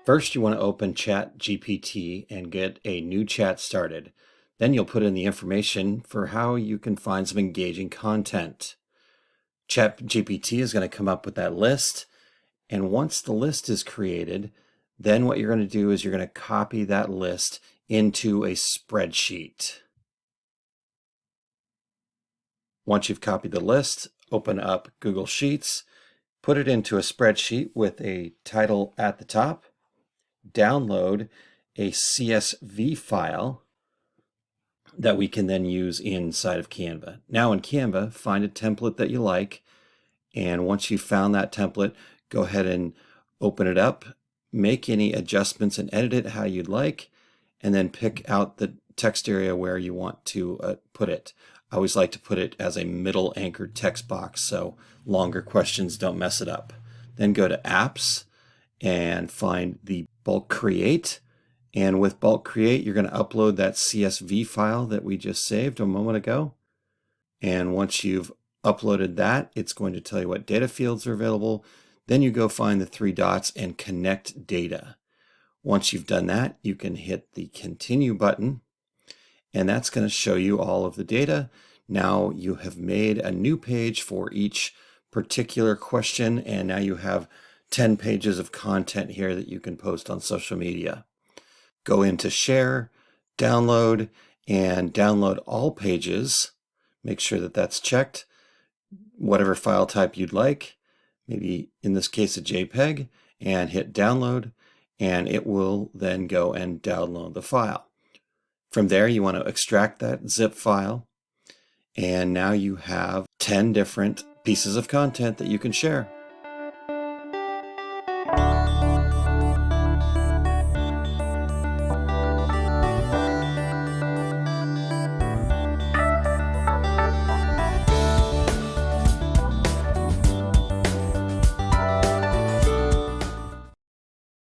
First, you want to open ChatGPT and get a new chat started. Then you'll put in the information for how you can find some engaging content. ChatGPT is going to come up with that list. And once the list is created, then what you're going to do is you're going to copy that list into a spreadsheet. Once you've copied the list, open up Google Sheets, put it into a spreadsheet with a title at the top, download a CSV file that we can then use inside of Canva. Now in Canva, find a template that you like, and once you've found that template, go ahead and open it up, make any adjustments and edit it how you'd like, and then pick out the text area where you want to put it. I always like to put it as a middle anchored text box so longer questions don't mess it up. Then go to Apps and find the bulk create. And with bulk create, you're going to upload that CSV file that we just saved a moment ago. And once you've uploaded that, it's going to tell you what data fields are available. Then you go find the three dots and connect data. Once you've done that, you can hit the continue button, and that's going to show you all of the data. Now you have made a new page for each particular question, and now you have 10 pages of content here that you can post on social media. Go into Share, Download, and download all pages. Make sure that that's checked. Whatever file type you'd like, maybe in this case a JPEG, and hit Download, and it will then go and download the file. From there, you want to extract that zip file, and now you have 10 different pieces of content that you can share.